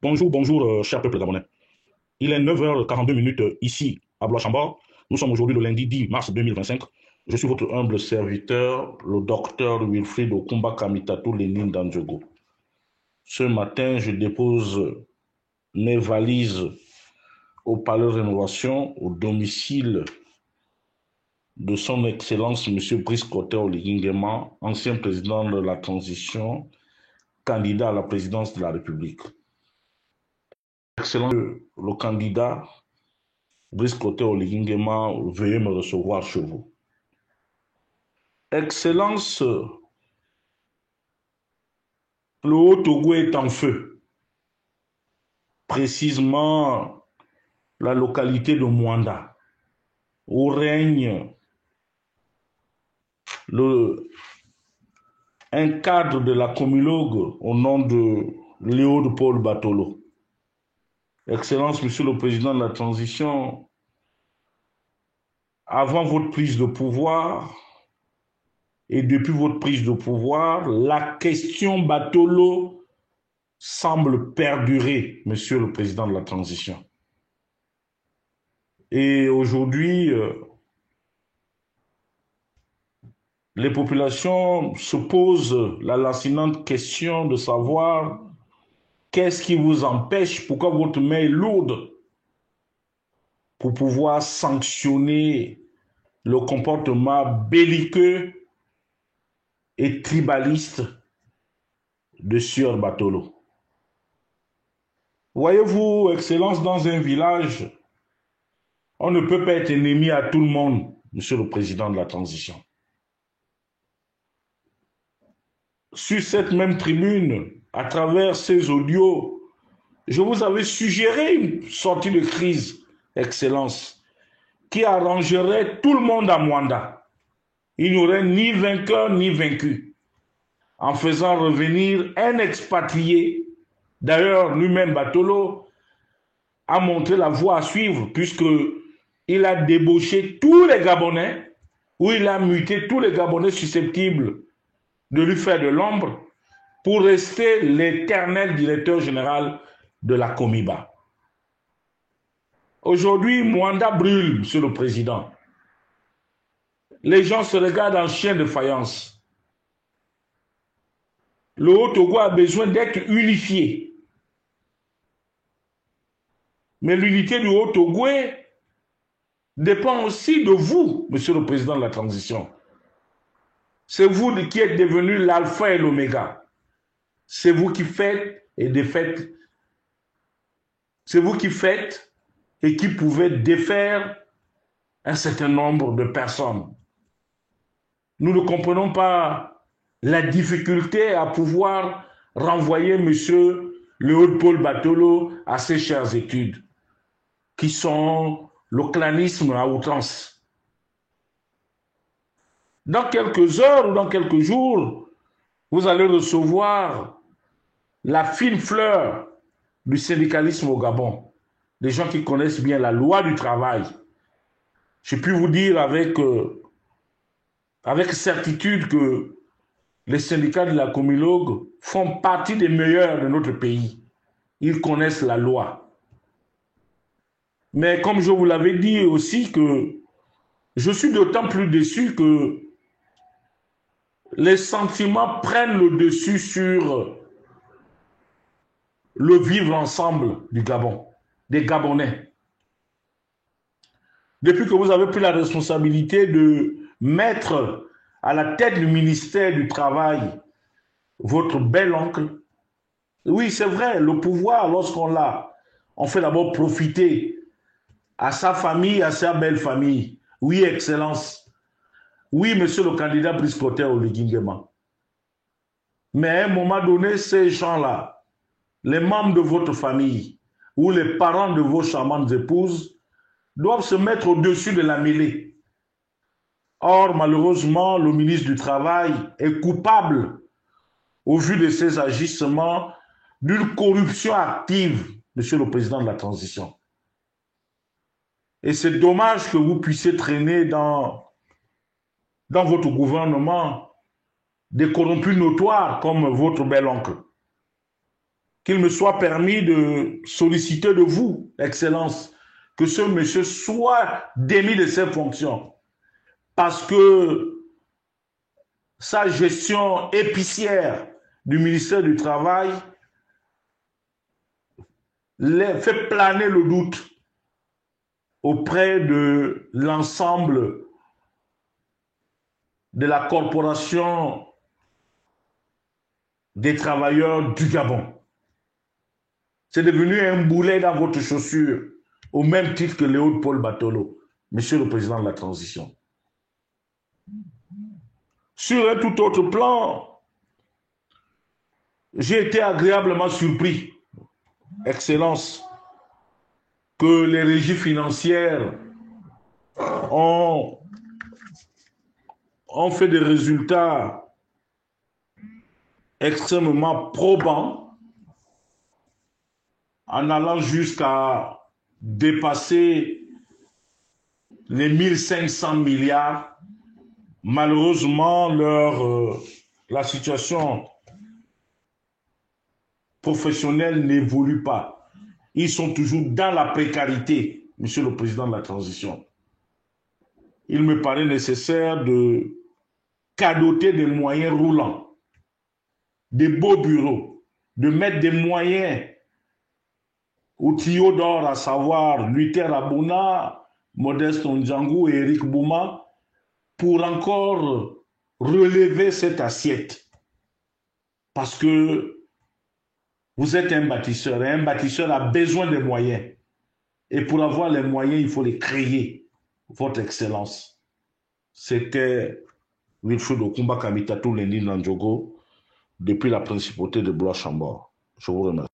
Bonjour, bonjour, cher peuple gabonais. Il est 9h42 ici, à Blois-Chambord. Nous sommes aujourd'hui le lundi 10 mars 2025. Je suis votre humble serviteur, le docteur Wilfried Okumba Kamitatou Lénine Dandjogo. Ce matin, je dépose mes valises au Palais de Rénovation, au domicile de son Excellence M. Brice Clotaire Oligui Nguema, ancien président de la transition, candidat à la présidence de la République. Excellent, le candidat Brice Clotaire Oligui Nguema, veuillez me recevoir chez vous. Excellence, le Haut-Togo est en feu. Précisément la localité de Mwanda, où règne un cadre de la commulogue au nom de Léo-Paul Batolo. Excellence, Monsieur le Président de la Transition, avant votre prise de pouvoir et depuis votre prise de pouvoir, la question Batolo semble perdurer, Monsieur le Président de la Transition. Et aujourd'hui, les populations se posent la lancinante question de savoir qu'est-ce qui vous empêche, pourquoi votre main est lourde pour pouvoir sanctionner le comportement belliqueux et tribaliste de Sieur Batolo. Voyez-vous, Excellence, dans un village, on ne peut pas être ennemi à tout le monde, Monsieur le Président de la Transition. Sur cette même tribune, à travers ces audios, je vous avais suggéré une sortie de crise, Excellence, qui arrangerait tout le monde à Mwanda. Il n'y aurait ni vainqueur ni vaincu, en faisant revenir un expatrié. D'ailleurs, lui-même, Batolo, a montré la voie à suivre, puisqu'il a débauché tous les Gabonais, ou il a muté tous les Gabonais susceptibles de lui faire de l'ombre, pour rester l'éternel directeur général de la Comiba. Aujourd'hui, Mwanda brûle, Monsieur le Président. Les gens se regardent en chien de faïence. Le Haut-Togo a besoin d'être unifié. Mais l'unité du Haut-Togo dépend aussi de vous, Monsieur le Président de la Transition. C'est vous qui êtes devenu l'alpha et l'oméga. C'est vous qui faites et défaites. C'est vous qui faites et qui pouvez défaire un certain nombre de personnes. Nous ne comprenons pas la difficulté à pouvoir renvoyer M. Léo-Paul Batolo à ses chères études, qui sont le clanisme à outrance. Dans quelques heures ou dans quelques jours, vous allez recevoir la fine fleur du syndicalisme au Gabon. Des gens qui connaissent bien la loi du travail. Je puis vous dire avec certitude que les syndicats de la Comilogue font partie des meilleurs de notre pays. Ils connaissent la loi. Mais comme je vous l'avais dit aussi, que je suis d'autant plus déçu que les sentiments prennent le dessus sur le vivre ensemble du Gabon, des Gabonais. Depuis que vous avez pris la responsabilité de mettre à la tête du ministère du Travail votre bel oncle, oui, c'est vrai, le pouvoir, lorsqu'on l'a, on fait d'abord profiter à sa famille, à sa belle famille. Oui, Excellence. Oui, monsieur le candidat Brice Clotaire Oligui Nguema. Mais à un moment donné, ces gens-là, les membres de votre famille ou les parents de vos charmantes épouses doivent se mettre au-dessus de la mêlée. Or, malheureusement, le ministre du Travail est coupable, au vu de ses agissements, d'une corruption active, Monsieur le Président de la Transition. Et c'est dommage que vous puissiez traîner dans votre gouvernement des corrompus notoires comme votre bel oncle. qu'il me soit permis de solliciter de vous, Excellence, que ce monsieur soit démis de ses fonctions. Parce que sa gestion épicière du ministère du Travail fait planer le doute auprès de l'ensemble de la corporation des travailleurs du Gabon. C'est devenu un boulet dans votre chaussure, au même titre que Léopold Batolo, monsieur le président de la transition. Sur un tout autre plan, j'ai été agréablement surpris, Excellence, que les régies financières ont fait des résultats extrêmement probants en allant jusqu'à dépasser les 1500 milliards. Malheureusement, la situation professionnelle n'évolue pas. Ils sont toujours dans la précarité, monsieur le président de la transition. Il me paraît nécessaire de cadoter des moyens roulants, des beaux bureaux, de mettre des moyens au tuyau d'or, à savoir Luther Abouna, Modeste Ondjangou et Eric Bouma, pour encore relever cette assiette. Parce que vous êtes un bâtisseur et un bâtisseur a besoin de moyens. Et pour avoir les moyens, il faut les créer. Votre Excellence. C'était Wilfred Okumba Kamitatou Lendi Nandjogo depuis la principauté de Blois-Chambord. Je vous remercie.